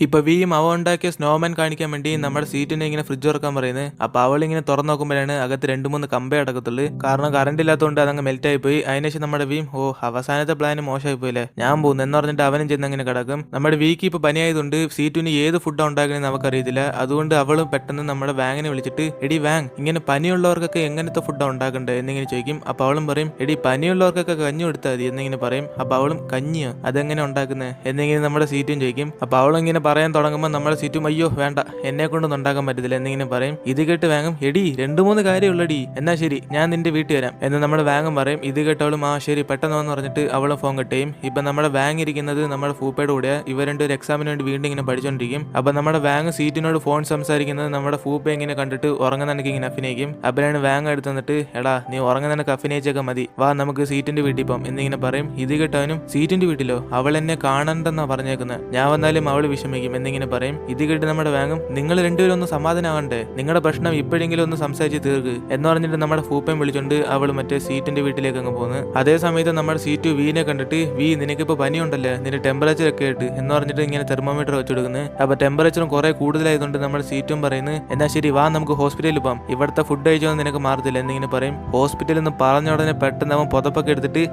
ഇപ്പൊ വിയും അവ ഉണ്ടാക്കിയ സ്നോമാൻ കാണിക്കാൻ വേണ്ടി നമ്മുടെ സീറ്റിനെ ഇങ്ങനെ ഫ്രിഡ്ജ് തുറക്കാൻ പറയുന്നത്. അപ്പൊ അവളിങ്ങനെ തുറന്നു നോക്കുമ്പോഴാണ് അകത്ത് 2-3 കമ്പേ അടക്കത്തുള്ളൂ. കാരണം കറണ്ട് ഇല്ലാത്തതുകൊണ്ട് അതങ്ങ് മെൽറ്റ് ആയി പോയി. അതിനുശേഷം നമ്മുടെ വിയും അവസാനത്തെ പ്ലാന് മോശമായി പോയില്ലേ, ഞാൻ പോകുന്നു എന്ന് പറഞ്ഞിട്ട് അവനും ചെന്ന് അങ്ങനെ കിടക്കും. നമ്മുടെ വിക്ക് ഇപ്പൊ പനിയായതുകൊണ്ട് സീറ്റിന് ഏത് ഫുഡാണ് ഉണ്ടാക്കണമെന്ന് നമുക്കറിയത്തില്ല. അതുകൊണ്ട് അവളും പെട്ടെന്ന് നമ്മുടെ വാങ്ങിനെ വിളിച്ചിട്ട് എടി വാങ്, ഇങ്ങനെ പനിയുള്ളവർക്കൊക്കെ എങ്ങനത്തെ ഫുഡാണ് ഉണ്ടാക്കണ്ടേ എന്നിങ്ങനെ ചോദിക്കും. അപ്പൊ അവളും പറയും എടി പനിയുള്ളവർക്കൊക്കെ കഞ്ഞി കൊടുത്താൽ മതി എന്നിങ്ങനെ പറയും. അപ്പൊ അവളും കഞ്ഞിയോ, അതെങ്ങനെ ഉണ്ടാക്കുന്നത് എന്നിങ്ങനെ നമ്മുടെ സീറ്റും ചോദിക്കും. അപ്പൊ അവളിങ്ങനെ പറയാൻ തുടങ്ങുമ്പോൾ നമ്മുടെ സീറ്റും അയ്യോ വേണ്ട, എന്നെ കൊണ്ടൊന്നും ഉണ്ടാക്കാൻ പറ്റത്തില്ല എന്നിങ്ങനെ പറയും. ഇത് കേട്ട് വാങ്ങും എടി 2-3 കാര്യമുള്ളടി, എന്നാ ശരി ഞാൻ നിന്റെ വീട്ടിൽ വരാം എന്ന് നമ്മുടെ വാങ്ങും പറയും. ഇത് കേട്ടവളും ആ ശരി പെട്ടെന്ന് വന്ന് പറഞ്ഞിട്ട് അവളും ഫോൺ കെട്ടുകയും. ഇപ്പൊ നമ്മുടെ വാങ് ഇരിക്കുന്നത് നമ്മുടെ ഫൂപ്പയുടെ കൂടെ. ഇവർ രണ്ടൊരു എക്സാമിന് വേണ്ടി വീണ്ടും ഇങ്ങനെ പഠിച്ചോണ്ടിരിക്കും. അപ്പൊ നമ്മുടെ വാങ് സീറ്റിനോട് ഫോൺ സംസാരിക്കുന്നത് നമ്മുടെ ഫൂപ്പ ഇങ്ങനെ കണ്ടിട്ട് ഉറങ്ങുന്നതിനൊക്കെ ഇങ്ങനെ അഭിനയിക്കും. അപ്പോഴാണ് വാങ് എടുത്ത് വന്നിട്ട് എടാ നീ ഉറങ്ങുന്നതിനൊക്കെ അഭിനയിച്ചൊക്കെ മതി, വാ നമുക്ക് സീറ്റിന്റെ വീട്ടിൽ പോകാം എന്നിങ്ങനെ പറയും. ഇത് കേട്ടവനും സീറ്റിന്റെ വീട്ടിലോ, അവൾ എന്നെ കാണണ്ടെന്നാ പറഞ്ഞേക്കുന്നത്, ഞാൻ വന്നാലും അവള് വിഷമിക്കും എന്നിങ്ങനെ പറയും. ഇത് കേട്ട് നമ്മുടെ വാങ്ങും നിങ്ങൾ രണ്ടുപേരും ഒന്ന് സമാധാനമാകണ്ടേ, നിങ്ങളുടെ പ്രശ്നം ഇപ്പോഴെങ്കിലും ഒന്ന് സംസാരിച്ച് തീർക്ക് എന്ന് പറഞ്ഞിട്ട് നമ്മുടെ ഫൂപ്പയും വിളിച്ചോണ്ട് അവൾ മറ്റേ സീറ്റിന്റെ വീട്ടിലേക്ക് അങ്ങ് പോകുന്നു. അതേ സമയത്ത് നമ്മുടെ സീറ്റ് വീനെ കണ്ടിട്ട് വി നിനക്കിപ്പോ പനിയുണ്ടല്ലേ, നിന്റെ ടെമ്പറേച്ചർ ഒക്കെ ആയിട്ട് എന്ന് പറഞ്ഞിട്ട് ഇങ്ങനെ തെർമോമീറ്റർ വെച്ചെടുക്കുന്നത്. അപ്പൊ ടെമ്പറേച്ചറും കുറെ കൂടുതലായതുകൊണ്ട് നമ്മുടെ സീറ്റും പറയുന്നത് എന്നാ ശരി വാ നമുക്ക് ഹോസ്പിറ്റലിൽ പോകാം, ഇവിടുത്തെ ഫുഡ് കഴിച്ചൊന്നും നിനക്ക് മാറത്തില്ല എന്നിങ്ങനെ പറയും. ഹോസ്പിറ്റലിൽ നിന്ന് പറഞ്ഞ ഉടനെ പെട്ടെന്ന് അവൻ പുതപ്പൊക്കെ എടുത്തിട്ട്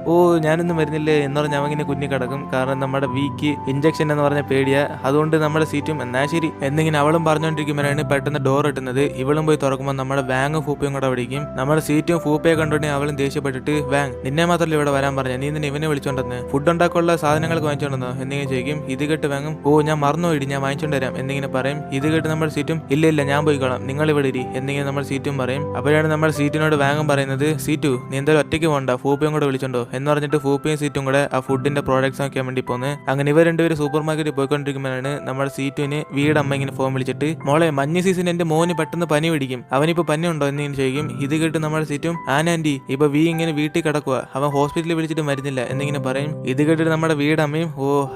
ഞാനൊന്നും വരുന്നില്ലേ എന്ന് പറഞ്ഞ് അവൻ ഇങ്ങനെ കുഞ്ഞി കിടക്കും. കാരണം നമ്മുടെ വിക്ക് ഇഞ്ചക്ഷൻ എന്ന് പറഞ്ഞ പേടിയാ. അതുകൊണ്ട് നമ്മുടെ സീറ്റും എന്നാ ശരി എന്നിങ്ങനെ അവളും പറഞ്ഞുകൊണ്ടിരിക്കുമ്പോഴാണ് പെട്ടെന്ന് ഡോർ ഇട്ടുന്നത്. ഇവളും പോയി തുറക്കുമ്പോൾ നമ്മുടെ വാങ് ഫൂപ്പയും കൂടെ വിളിക്കും. നമ്മുടെ സീറ്റും ഫൂപ്പയെ കണ്ടോണ്ടെങ്കിൽ അവളും ദേഷ്യപ്പെട്ടിട്ട് വാങ് നിന്നെ മാത്രമല്ല ഇവിടെ വരാൻ പറഞ്ഞ, നീ നിന്നെ ഇവനെ വിളിച്ചോണ്ടെന്ന് ഫുഡ് ഉണ്ടാക്കാനുള്ള സാധനങ്ങൾക്ക് വാങ്ങിച്ചോണ്ടെന്നോ എന്നിങ്ങനെ ചോദിക്കും. ഇത് കേട്ട് വാങ്ങും ഞാൻ മറന്നുപോയി, ഞാൻ വാങ്ങിച്ചോണ്ട് വരാം എന്നിങ്ങനെ പറയും. ഇത് കേട്ട് നമ്മുടെ സീറ്റും ഇല്ല ഞാൻ പോയിക്കോളാം, നിങ്ങൾ ഇവിടെ ഇരി എന്നിങ്ങനെ നമ്മുടെ സീറ്റും പറയും. അപ്പോഴാണ് നമ്മുടെ സീറ്റിനോട് വാങ്ങും പറയുന്നത് സീറ്റു നീ എന്തായാലും ഒറ്റയ്ക്ക് പോകണ്ട, ഫൂപ്പയും കൂടെ വിളിച്ചോണ്ടോ എന്ന് പറഞ്ഞിട്ട് ഫൂപ്പയും സീറ്റും കൂടെ ആ ഫുഡിന്റെ പ്രോഡക്ട്സ് നോക്കാൻ വേണ്ടി പോകുന്നത്. അങ്ങനെ ഇവർ രണ്ടുപേരും സൂപ്പർ മാർക്കറ്റിൽ പോയിക്കൊണ്ടിരിക്കുമ്പോഴാണ് നമ്മുടെ സീറ്റുവിന് വീടമ്മ ഇങ്ങനെ ഫോൺ വിളിച്ചിട്ട് മോളെ മഞ്ഞ സീസൺ എന്റെ മോന് പെട്ടെന്ന് പനി പിടിക്കും, അവനിപ്പോ പനി ഉണ്ടോ എന്നിങ്ങനെ ചോദിക്കും. ഇത് കേട്ട് നമ്മുടെ സീറ്റും ആന്റി ഇപ്പൊ വി ഇങ്ങനെ വീട്ടിൽ കിടക്കുക, അവൻ ഹോസ്പിറ്റലിൽ വിളിച്ചിട്ട് മരുന്നില്ല എന്നിങ്ങനെ പറയും. ഇത് കേട്ടിട്ട് നമ്മുടെ വീടമ്മയും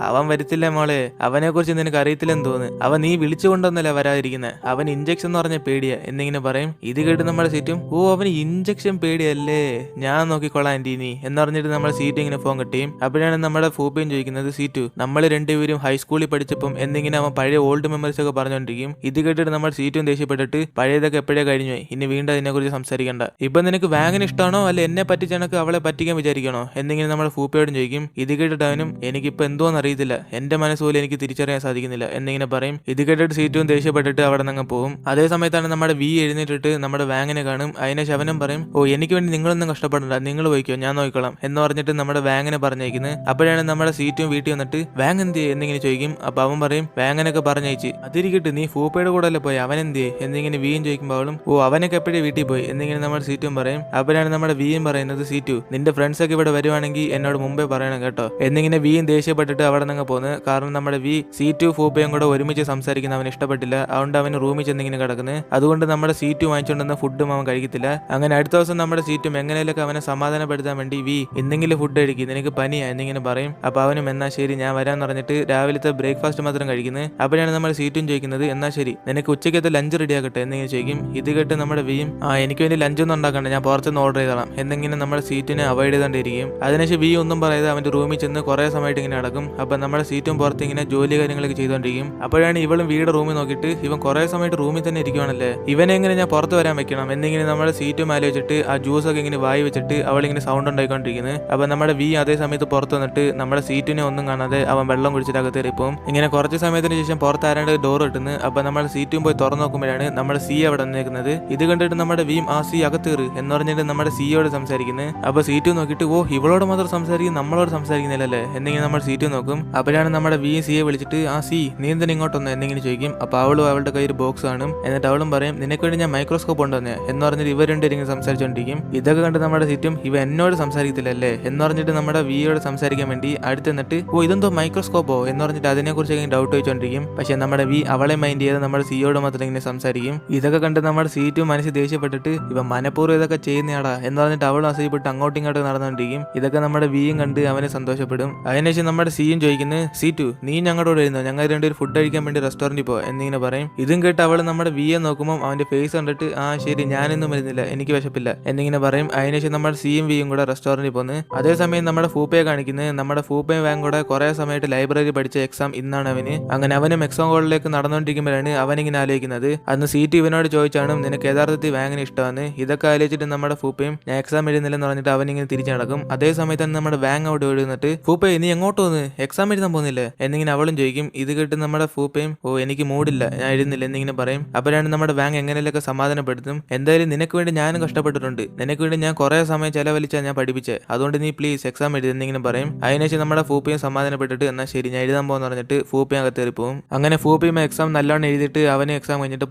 അവൻ വരത്തില്ല മോളെ, അവനെ കുറിച്ച് നിനക്ക് അറിയത്തില്ലെന്ന് തോന്നുന്നു, അവൻ നീ വിളിച്ചുകൊണ്ടൊന്നല്ല വരാതിരിക്കുന്നത്, അവൻ ഇഞ്ചക്ഷൻ എന്ന് പറഞ്ഞ പേടിയാ എന്നിങ്ങനെ പറയും. ഇത് കേട്ട് നമ്മുടെ സീറ്റും അവന് ഇഞ്ചക്ഷൻ പേടിയല്ലേ, ഞാൻ നോക്കിക്കൊള്ളാം ആന്റി നീ എന്ന് പറഞ്ഞിട്ട് നമ്മുടെ സീറ്റ് ഇങ്ങനെ ഫോൺ കിട്ടിയും. അപ്പോഴാണ് നമ്മുടെ ഫൂപ്പയും ചോദിക്കുന്നത് സീറ്റു നമ്മൾ രണ്ടുപേരും ഹൈസ്കൂളിൽ പഠിച്ചപ്പം എന്നിങ്ങനെ അവൻ പഴയ ഓൾഡ് മെമ്മറീസ് ഒക്കെ പറഞ്ഞുകൊണ്ടിരിക്കും. ഇത് കേട്ടിട്ട് നമ്മുടെ സീറ്റും ദേഷ്യപ്പെട്ടിട്ട് പഴയതൊക്കെ എപ്പോഴേ കഴിഞ്ഞു, ഇനി വീണ്ടും അതിനെ കുറിച്ച് സംസാരിക്കണ്ട, ഇപ്പൊ നിനക്ക് വാങ്ങിന് ഇഷ്ടമാണോ അല്ല എന്നെ പറ്റിച്ചണക്ക് അവളെ പറ്റിക്കാൻ വിചാരിക്കണോ എന്നിങ്ങനെ നമ്മുടെ ഫൂപ്പയോടും ചോദിക്കും. ഇത് കേട്ടിട്ട് അവനും എനിക്കിപ്പോ എന്തോന്ന് അറിയത്തില്ല, എന്റെ മനസ്സുപോലെ എനിക്ക് തിരിച്ചറിയാൻ സാധിക്കുന്നില്ല എന്നിങ്ങനെ പറയും. ഇത് കേട്ടിട്ട് സീറ്റും ദേഷ്യപ്പെട്ടിട്ട് അവിടെ നിന്ന് പോകും. അതേ സമയത്താണ് നമ്മുടെ വി എഴുന്നേറ്റിട്ട് നമ്മുടെ വാങ്ങിനെ കാണും. അതിനെ ശവനം പറയും എനിക്ക് വേണ്ടി നിങ്ങളൊന്നും കഷ്ടപ്പെടണ്ട, നിങ്ങൾ പോയിക്കോ ഞാൻ നോക്കിക്കോളാം എന്ന് പറഞ്ഞിട്ട് നമ്മുടെ വാങ്ങിനെ പറഞ്ഞേക്കുന്നത്. അപ്പോഴാണ് നമ്മുടെ സീറ്റും വീട്ടിൽ വന്നിട്ട് വാങ് എന്ത് എന്നിങ്ങനെ ചോദിക്കും. അപ്പൊ അവൻ പറയും വാങ്ങനൊക്കെ പറഞ്ഞയച്ച് അതിരിക്കട്ട് നീ ഫൂപ്പയുടെ കൂടെ അല്ലേ പോയി, അവൻ എന്ത് എന്നിങ്ങനെ വിയും ചോദിക്കുമ്പോൾ അവളും അവനൊക്കെ എപ്പോഴും വീട്ടിൽ പോയി എന്നിങ്ങനെ നമ്മുടെ സീറ്റും പറയും. അപ്പോഴാണ് നമ്മുടെ വിയും പറയുന്നത് സീറ്റു നിന്റെ ഫ്രണ്ട്സ് ഒക്കെ ഇവിടെ വരുവാണെങ്കിൽ എന്നോട് മുമ്പേ പറയണം കേട്ടോ എന്നിങ്ങനെ വിയും ദേഷ്യപ്പെട്ടിട്ട് അവിടെ നിന്ന് പോകുന്നത്. കാരണം നമ്മുടെ വി സീറ്റു ഫൂപ്പയും കൂടെ ഒരുമിച്ച് സംസാരിക്കുന്ന അവന് ഇഷ്ടപ്പെട്ടില്ല. അതുകൊണ്ട് അവന് റൂമിൽ ചെന്നിങ്ങനെ കിടക്കുന്നത്. അതുകൊണ്ട് നമ്മുടെ സീറ്റു വാങ്ങിച്ചുകൊണ്ടുവന്ന ഫുഡും അവൻ കഴിക്കത്തില്ല. അങ്ങനെ അടുത്ത ദിവസം നമ്മുടെ സീറ്റും എങ്ങനെയൊക്കെ അവനെ സമാധാനപ്പെടുത്താൻ വേണ്ടി വി എന്തെങ്കിലും ഫുഡ് കഴിക്കും, നിനക്ക് പനിയാ എന്നിങ്ങനെ പറയും. അപ്പൊ അവനും എന്നാ ശരി ഞാൻ വരാന്ന് പറഞ്ഞിട്ട് രാവിലത്തെ ബ്രേക്ക്ഫാസ്റ്റ് മാത്രം കഴിക്കുന്നത്. അപ്പോഴാണ് നമ്മൾ സീറ്റും ചോദിക്കുന്നത് എന്നാ ശരി നിനക്ക് ഉച്ചയ്ക്കത്തെ ലഞ്ച് റെഡി ആക്കട്ടെ എന്നിങ്ങനെ ചോദിക്കും. ഇത് കേട്ട് നമ്മുടെ വിയും എനിക്ക് വേണ്ടി ലഞ്ചൊന്നും ഉണ്ടാക്കണ്ട, ഞാൻ പുറത്തുനിന്ന് ഓർഡർ ചെയ്തോളാം എന്നിങ്ങനെ നമ്മുടെ സീറ്റിനെ അവോയ്ഡ് ചെയ്തോണ്ടിരിക്കും. അതിനുശേഷം വി ഒന്നും പറയാതെ അവന്റെ റൂമിൽ ചെന്ന് കുറെ സമയമായിട്ട് ഇങ്ങനെ നടക്കും. അപ്പൊ നമ്മുടെ സീറ്റും പുറത്ത് ഇങ്ങനെ ജോലി കാര്യങ്ങളൊക്കെ ചെയ്തോണ്ടിരിക്കും. അപ്പോഴാണ് ഇവളും വീട് റൂമിൽ നോക്കിയിട്ട് ഇവൻ കുറെ സമയത്ത് റൂമിൽ തന്നെ ഇരിക്കുവാണല്ലേ, ഇവനെ എങ്ങനെ ഞാൻ പുറത്ത് വരാൻ വെക്കണം എന്നിങ്ങനെ നമ്മുടെ സീറ്റും ആലോചിച്ചിട്ട് ആ ജ്യൂസൊക്കെ ഇങ്ങനെ വായി വെച്ചിട്ട് അവളിങ്ങനെ സൗണ്ട് ഉണ്ടായിക്കൊണ്ടിരിക്കുന്നത്. അപ്പൊ നമ്മുടെ വി അതേ സമയത്ത് പുറത്ത് വന്നിട്ട് നമ്മുടെ സീറ്റിനെ ഒന്നും കാണാതെ അവൻ വെള്ളം കുടിച്ചിട്ട് അകത്തേറിപ്പോവും. ഇങ്ങനെ കുറച്ച് സമയത്തിന് ശേഷം പുറത്ത് ആരാണ്ട് ഡോർ ഇട്ടുന്നു. അപ്പൊ നമ്മുടെ സീറ്റും പോയി തുറന്നു നോക്കുമ്പോഴാണ് നമ്മുടെ സി അവിടെ നിൽക്കുന്നത്. ഇത് കണ്ടിട്ട് നമ്മുടെ വിയും ആ സി അകത്തേറ് എന്ന് പറഞ്ഞിട്ട് നമ്മുടെ സിയോട് സംസാരിക്കുന്നത്. അപ്പൊ സീറ്റു നോക്കിയിട്ട് ഇവളോട് മാത്രം സംസാരിക്കും നമ്മളോട് സംസാരിക്കുന്നില്ലല്ലേ എന്നിങ്ങനെ നമ്മുടെ സീറ്റ് നോക്കും. അപ്പോഴാണ് നമ്മുടെ വി സിയെ വിളിച്ചിട്ട് ആ സി നീ എന്തിനാ ഇങ്ങോട്ടൊന്ന് എന്നിങ്ങനെ ചോദിക്കും. അപ്പൊ അവളും അവളുടെ കയ്യിൽ ബോക്സ് കാണും. എന്നിട്ട് അവളും പറയും നിനക്ക് വേണ്ടി ഞാൻ മൈക്രോസ്കോപ്പ് ഉണ്ടോന്ന് എന്ന് പറഞ്ഞിട്ട് ഇവർ രണ്ടുപേരും സംസാരിച്ചോണ്ടിരിക്കും. ഇതൊക്കെ കണ്ട് നമ്മുടെ സീറ്റും ഇവ എന്നോട് സംസാരിക്കത്തില്ലല്ലേ എന്ന് പറഞ്ഞിട്ട് നമ്മുടെ വിയോട് സംസാരിക്കാൻ വേണ്ടി അടുത്ത് നിന്നിട്ട് ഇതെന്തോ മൈക്രോസ്കോപ്പോ എന്ന് പറഞ്ഞിട്ട് അതിനെ കുറിച്ച് ഡൗട്ട് വെച്ചോണ്ടിരിക്കും. പക്ഷെ നമ്മുടെ വി അവളെ മൈൻഡ് ചെയ്ത് നമ്മുടെ സിയോട് മാത്രം ഇങ്ങനെ സംസാരിക്കും. ഇതൊക്കെ കണ്ട് നമ്മുടെ സീറ്റും മനസ്സിൽ ദേഷ്യപ്പെട്ടിട്ട് ഇവ മനഃപൂർവ്വം ഇതൊക്കെ ചെയ്യുന്നയാടാ എന്ന് പറഞ്ഞിട്ട് അവളും അസൂയപ്പെട്ട് അങ്ങോട്ടും ഇങ്ങോട്ടും നടന്നുകൊണ്ടിരിക്കും. ഇതൊക്കെ നമ്മുടെ വിയും കണ്ട് അവനെ സന്തോഷപ്പെടും. അതിനുശേഷം നമ്മുടെ സിയും ചോദിക്കുന്നത് സീറ്റു നീ ഞങ്ങളോട് വരുന്നോ, ഞങ്ങൾ രണ്ടുപേരും ഫുഡ് കഴിക്കാൻ വേണ്ടി റെസ്റ്റോറന്റിൽ പോ എന്നിങ്ങനെ പറയും. ഇതും കേട്ട് അവൾ നമ്മുടെ വിയെ നോക്കുമ്പോൾ അവന്റെ ഫേസ് കണ്ടിട്ട് ശരി ഞാനൊന്നും വരുന്നില്ല എനിക്ക് വിശപ്പില്ല എന്നിങ്ങനെ പറയും. അതിനുശേഷം നമ്മുടെ സിയും വിയും കൂടെ റെസ്റ്റോറന്റിൽ പോന്ന്. അതേസമയം നമ്മുടെ ഫൂപ്പയെ കാണിക്കുന്നത് നമ്മുടെ ഫൂപ്പയും വാങ് കൂടെ കുറെ സമയമായിട്ട് ലൈബ്രറി പഠിച്ച എക്സാം ഇന്നാണ് അവന്. അങ്ങനെ അവനും എക്സാം ഹോളിലേക്ക് നടന്നുകൊണ്ടിരിക്കുമ്പോഴാണ് അവനിങ്ങനെ ആലോചിക്കുന്നത് അന്ന് സീറ്റ് ഇവനോട് ചോദിച്ചാണ് നിനക്ക് യഥാർത്ഥത്തിൽ വാങ്ങിന് ഇഷ്ടമാണ്. ഇതൊക്കെ ആലോചിച്ചിട്ട് നമ്മുടെ ഫൂപ്പയും ഞാൻ എക്സാം എഴുതുന്നില്ലെന്ന് പറഞ്ഞിട്ട് അവനിങ്ങനെ തിരിച്ചു നടക്കും. അതേ സമയത്താണ് നമ്മുടെ വാങ് അവിടെ എഴുതുന്നിട്ട് ഫൂപ്പേ നീ എങ്ങോട്ട് വന്ന് എക്സാം എഴുതാൻ പോകുന്നില്ലേ എന്നിങ്ങനെ അവളും ചോദിക്കും. ഇത് കേട്ട് നമ്മുടെ ഫൂപ്പയും എനിക്ക് മൂടില്ല ഞാൻ എഴുതുന്നില്ല എന്നിങ്ങനെ പറയും. അപ്പോഴാണ് നമ്മുടെ വാങ് എങ്ങനെയൊക്കെ സമാധാനപ്പെടുത്തും. എന്തായാലും നിനക്ക് വേണ്ടി ഞാനും കഷ്ടപ്പെട്ടിട്ടുണ്ട്, നിനക്ക് വേണ്ടി ഞാൻ കുറെ സമയം ചെലവഴിച്ചാൽ ഞാൻ പഠിപ്പിച്ചേ, അതുകൊണ്ട് നീ പ്ലീസ് എക്സാം എഴുതി എന്നിങ്ങനെ പറയും. അതിനുശേഷം നമ്മുടെ ഫൂപ്പയും സമാധാനപ്പെട്ടിട്ട് എന്നാൽ ശരി ഞാൻ എഴുതാൻ പോകുന്ന പറഞ്ഞിട്ട് ഫൂപ്പയും അകത്തേറി പോകും. അങ്ങനെ ഫൂപ്പയും എക്സാം നല്ലോണം എഴുതിയിട്ട് അവന് എക്സാം കഴിഞ്ഞിട്ട്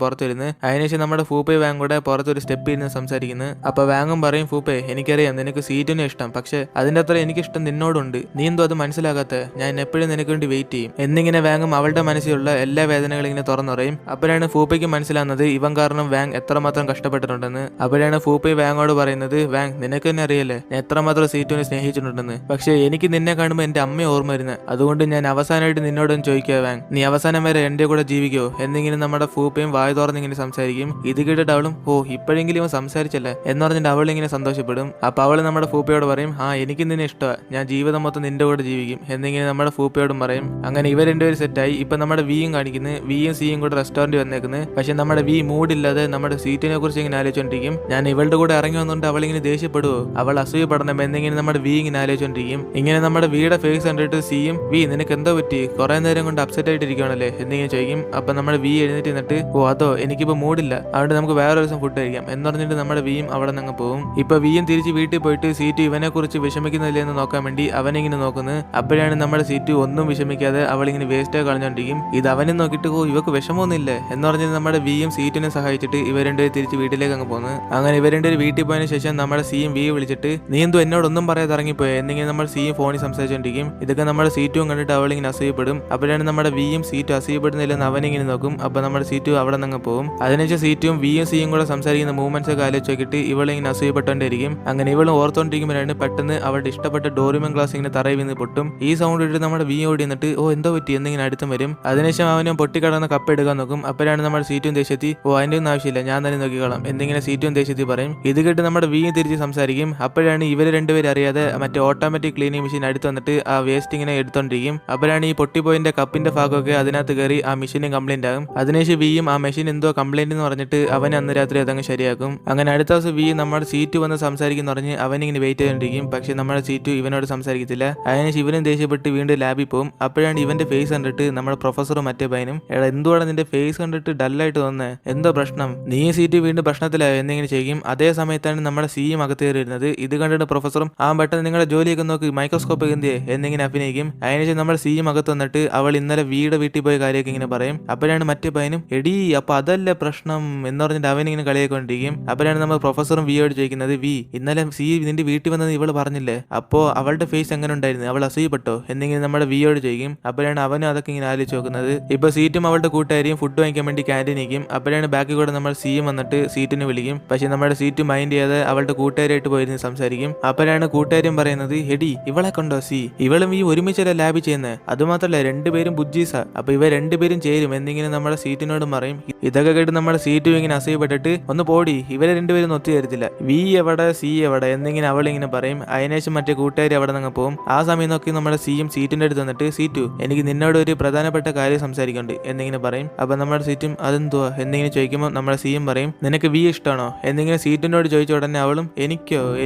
പുറത്തു വരുന്നു. അതിനുശേഷം നമ്മുടെ ഫൂപ്പയും വാങ് കൂടെ പുറത്തൊരു സ്റ്റെപ്പ് ഇരുന്ന് സംസാരിക്കുന്നു. അപ്പൊ വാങ്ങും പറയും ഫൂപ്പേ എനിക്കറിയാം നിനക്ക് സീറ്റിനെ ഇഷ്ടം, പക്ഷെ അതിന്റെ അത്ര എനിക്കിഷ്ടം നിന്നോടുണ്ട്, നീ എന്തോ അത് മനസ്സിലാകാത്ത, ഞാൻ എപ്പോഴും നിനക്ക് വേണ്ടി വെയിറ്റ് ചെയ്യും എന്നിങ്ങനെ വാങ്ങും അവളുടെ മനസ്സിലുള്ള എല്ലാ വേദനകളും ഇങ്ങനെ തുറന്നുറയും. അപ്പോഴാണ് ഫൂപ്പയ്ക്ക് മനസ്സിലാകുന്നത് ഇവൻ കാരണം വാങ് എത്രമാത്രം കഷ്ടപ്പെട്ടിട്ടുണ്ടെന്ന്. അപ്പോഴാണ് ഫൂപ്പി വാങ്ങോട് പറയുന്നത് വാങ് നിനക്ക് തന്നെ അറിയല്ലേ ഞാൻ എത്രമാത്രം സീറ്റുവിനെ സ്നേഹിച്ചിട്ടുണ്ടെന്ന്, പക്ഷെ എനിക്ക് നിന്നെ കാണുമ്പോൾ എന്റെ അമ്മയെ ഓർമ്മ വരുന്നത്, അതുകൊണ്ട് ഞാൻ അവസാനമായിട്ട് നിന്നോടൊന്ന് ചോദിക്കുക വാങ് നീ അവസാനം വരെ എന്റെ കൂടെ ജീവിക്കോ എന്നിങ്ങനെ നമ്മുടെ ഫൂപ്പയും വായ തുറന്നിങ്ങനെ സംസാരിക്കും. ഇത് കേട്ടിട്ട് അവളും ഇപ്പോഴെങ്കിലും ഇവൻ സംസാരിച്ചല്ലേ എന്ന് പറഞ്ഞിട്ട് അവളിങ്ങനെ സന്തോഷപ്പെടും. അപ്പൊ അവള് നമ്മുടെ ഫൂപ്പയോട് പറയും എനിക്ക് നിന്നെ ഇഷ്ടമാണ്, ഞാൻ ജീവിതം മൊത്തം നിന്റെ കൂടെ ജീവിക്കും എന്നിങ്ങനെ നമ്മുടെ ഫൂപ്പയോടും പറയും. അങ്ങനെ ഇവർ രണ്ടുപേരും സെറ്റായി. ഇപ്പൊ നമ്മുടെ വിയും കാണിക്കുന്നു, വിയും സിയും കൂടെ റെസ്റ്റോറന്റ് വന്നേക്കുന്നത്. പക്ഷെ നമ്മുടെ വി മൂഡില്ലാതെ നമ്മുടെ സീറ്റിനെ കുറിച്ച് ഇങ്ങനെ ആലോചിച്ചോണ്ടിരിക്കും. ഞാൻ ഇവളുടെ കൂടെ ഇറങ്ങി വന്നുകൊണ്ട് അവളിങ്ങനെ ദേഷ്യപ്പെടുവോ, അവൾ അസൂയപ്പെടണം എന്നിങ്ങനെ നമ്മുടെ വി ഇങ്ങനെ ആലോചിച്ചോണ്ടിരിക്കും. ഇങ്ങനെ നമ്മുടെ വിയുടെ ഫേസ് കണ്ടിട്ട് സിയും വി നിനക്ക് എന്തോ പറ്റി കുറെ നേരം കൊണ്ട് അപ്സെറ്റ് ആയിട്ടിരിക്കുകയാണല്ലേ എന്നിങ്ങനെ ചോദിക്കും. അപ്പൊ നമ്മുടെ വി എഴുന്നേറ്റ് നിന്നിട്ട് അതോ എനിക്കിപ്പോ മൂഡില്ല, അതുകൊണ്ട് നമുക്ക് വേറെ ദിവസം ഫുഡ് കഴിക്കാം എന്ന് പറഞ്ഞിട്ട് നമ്മുടെ വിയും അവിടെ നിന്ന് പോകും. ഇപ്പൊ വിയും തിരിച്ച് വീട്ടിൽ പോയിട്ട് സീറ്റ് ഇവനെ കുറിച്ച് വിഷമിക്കുന്നില്ല എന്ന് നോക്കാൻ വേണ്ടി അവനിങ്ങനെ നോക്കുന്നത്. അപ്പോഴാണ് നമ്മുടെ സീറ്റ് ഒന്നും വിഷമിക്കാതെ അവളിങ്ങനെ വേസ്റ്റ് കളഞ്ഞോണ്ടിരിക്കും. ഇത് അവനും നോക്കിയിട്ട് ഇവക്ക് വിഷമമൊന്നുമില്ലേ എന്ന് പറഞ്ഞിട്ട് നമ്മുടെ വിയും സീറ്റിനെ സഹായിച്ചിട്ട് ഇവർ രണ്ടുപേരും തിരിച്ച് വീട്ടിലേക്ക് അങ്ങ് പോകുന്നു. അങ്ങനെ ഇവർ രണ്ടുപേരും വീട്ടിൽ പോയതിനു ശേഷം നമ്മുടെ സിയും വിയെ വിളിച്ചിട്ട് നീ എന്തോ എന്നോടൊന്നും പറയാതെ ഇറങ്ങിപ്പോയോ എന്നിങ്ങനെ നമ്മൾ സിയും ഫോണിൽ സംസാരിച്ചോണ്ടിരിക്കും. ഇതൊക്കെ നമ്മുടെ സീറ്റും കണ്ടിട്ട് അവളിങ്ങനെ അസൂയപ്പെടും. അപ്പോഴാണ് നമ്മുടെ വിയും സീറ്റും അസൂയപ്പെടുന്നില്ലെന്ന് അവനിങ്ങനെ നോക്കും. അപ്പൊ നമ്മുടെ സീറ്റും അവിടെ നിന്ന് പോകും. അതിനുശേഷം സീറ്റും വിയും സിയും കൂടെ സംസാരിക്കുന്ന മൂവ്മെന്റ്സ് ഒക്കെ ആലോചിച്ച് നോക്കിയിട്ട് ഇവളിങ്ങനെ അസൂയപ്പെട്ടോണ്ടിരിക്കും. അങ്ങനെ ഇവളും ഓർത്തോണ്ടിരിക്കുമ്പോഴാണ് പെട്ടെന്ന് അവളുടെ ഇഷ്ടപ്പെട്ട ഡോറിമൻ ഗ്ലാസ് ഇങ്ങനെ തറയിൽ വീണ് പൊട്ടും. ഈ സൗണ്ട് ഇട്ട് നമ്മുടെ വി ഓടി എന്നിട്ട് എന്തോ പറ്റി എന്നിങ്ങനെ അടുത്തും വരും. അതിനുശേഷം അവനും പൊട്ടിക്കടന്ന് കപ്പ് എടുക്കാൻ നോക്കും. അപ്പോഴാണ് നമ്മുടെ സീറ്റും ദേഷ്യത്തി അതിന്റെ ഒന്നും ആവശ്യമില്ല ഞാൻ തന്നെ നോക്കിക്കോളാം എന്നിങ്ങനെ സീറ്റും ദേഷ്യത്തി പറയും. ഇത് കേട്ട് നമ്മുടെ വിയും തിരിച്ച് സംസാരിക്കും. അപ്പോഴാണ് ഇവര് രണ്ടുപേരും അറിയാതെ മറ്റേ ഓട്ടോമാറ്റിക് ക്ലീനിങ് മെഷീൻ അടുത്ത് വന്നിട്ട് ആ വേസ്റ്റ് ഇങ്ങനെ എടുത്തോണ്ടിരിക്കും. അപ്പോഴാണ് ഈ പൊട്ടിപ്പോയിന്റെ കപ്പിന്റെ ഭാഗമൊക്കെ അതിനകത്ത് കയറി ആ മെഷീനും കംപ്ലൈന്റ് ആകും. അതിനുശേഷം വിയും ആ മെഷീൻ എന്തോ കംപ്ലൈന്റ് എന്ന് പറഞ്ഞിട്ട് അവൻ അന്ന് രാത്രി അതങ്ങ് ശരിയാക്കും. അങ്ങനെ അടുത്ത ദിവസം വി നമ്മുടെ സീറ്റ് വന്ന് സംസാരിക്കുന്ന പറഞ്ഞ് അവനിങ്ങനെ വെയിറ്റ് ചെയ്തോണ്ടിരിക്കും. പക്ഷെ നമ്മുടെ സീറ്റ് ഇവനോട് സംസാരിക്കത്തില്ല. അതിനുശേഷം ഇവനും ദേഷ്യപ്പെട്ട് വീണ്ടും ലാബിൽ പോകും. അപ്പോഴാണ് ഇവന്റെ ഫേസ് കണ്ടിട്ട് നമ്മുടെ പ്രൊഫസറും മറ്റേ പയ്യനും എന്തുവാണ് നിന്റെ ഫേസ് കണ്ടിട്ട് ഡല്ലായിട്ട് തോന്നുന്നത്, എന്തോ പ്രശ്നം, നീ സീറ്റ് വീണ്ടും പ്രശ്നത്തിലായോ എന്നിങ്ങനെ ചെയ്യും. അതേ സമയത്താണ് നമ്മുടെ സിയും അകത്തേറി വരുന്നത്. ഇത് കണ്ടിട്ട് പ്രൊഫസറും പെട്ടെന്ന് നിങ്ങളുടെ ജോലിയൊക്കെ നോക്കി മൈക്രോസ്കോപ്പ് എന്തിയെ എന്നിങ്ങനെ അഭിനയിക്കും. അതിനുശേഷം നമ്മുടെ സിയും അകത്ത് വന്നിട്ട് അവൾ ഇന്നലെ വീട്ടിൽ പോയ കാര്യമൊക്കെ ഇങ്ങനെ പറയും. അപ്പോഴാണ് മറ്റേ പയ്യനും എടീ അപ്പൊ അതല്ലേ പ്രശ്നം എന്ന് പറഞ്ഞിട്ട് അവനിങ്ങനെ കളിയാക്കൊണ്ടിരിക്കും. അപ്പോഴാണ് നമ്മൾ പ്രൊഫസറും വിയോട് ചോദിക്കുന്നത് വി ഇന്നലെ സി നിന്റെ വീട്ടിൽ വന്നത് ഇവള് പറഞ്ഞില്ലേ, അപ്പോ അവളുടെ ഫേസ് എങ്ങനെ ഉണ്ടായിരുന്നു, അവൾ അസൂയപ്പെട്ടോ എന്നിങ്ങനെ നമ്മുടെ വിയോട് ചോദിക്കും. അപ്പോഴാണ് അവനും അതൊക്കെ ഇങ്ങനെ ആലോചിച്ച് നോക്കുന്നത്. ഇപ്പൊ സീറ്റും അവളുടെ കൂട്ടുകാരിയും ഫുഡ് വാങ്ങിക്കാൻ വേണ്ടി ക്യാൻറ്റീനിക്കും. അപ്പോഴാണ് ബാക്കിൽ കൂടെ നമ്മൾ സിയും വന്നിട്ട് സീറ്റിനെ വിളിക്കും. പക്ഷെ നമ്മുടെ സീറ്റ് മൈൻഡ് ചെയ്യാതെ അവളുടെ കൂട്ടുകാരായിട്ട് പോയിരുന്ന് സംസാരിക്കും. അപ്പോഴാണ് കൂട്ടുകാരും പറയുന്നത് എടി ഇവളെ കണ്ടോ സി ഇവളും ഈ ഒരുമിച്ചല്ല ലാബ് ചെയ്യുന്നത്, അതുമാത്രല്ല രണ്ടുപേരും ബുജ്ജീസാ, അപ്പൊ ഇവ രണ്ടുപേരും ചേരും എന്നിങ്ങനെ നമ്മുടെ സീറ്റിനോട് പറയും. ഇതൊക്കെ കേട്ട് നമ്മുടെ സീറ്റും ഇങ്ങനെ അസൂയപ്പെട്ടിട്ട് ഒന്ന് പോടി ഇവരെ രണ്ടുപേരും ഒത്തു തരത്തില്ല, വി എവിടെ സി എവിടെ എന്നിങ്ങനെ അവളിങ്ങനെ പറയും. അതിനുശേഷം മറ്റേ കൂട്ടുകാരി അവിടെ നിന്ന് പോകും. ആ സമയം നോക്കി നമ്മുടെ സിയും സീറ്റിന്റെ അടുത്ത് വന്നിട്ട് സീറ്റു എനിക്ക് നിന്നോട് ഒരു പ്രധാനപ്പെട്ട കാര്യം സംസാരിക്കുന്നുണ്ട് എന്നിങ്ങനെ പറയും. അപ്പൊ നമ്മുടെ സീറ്റും അതെന്തുവാ എന്നിങ്ങനെ ചോദിക്കുമ്പോൾ നമ്മുടെ സിയും പറയും നിനക്ക് വി ഇഷ്ടമാണോ എന്നിങ്ങനെ സീറ്റിനോട് ചോദിച്ച ഉടനെ അവളും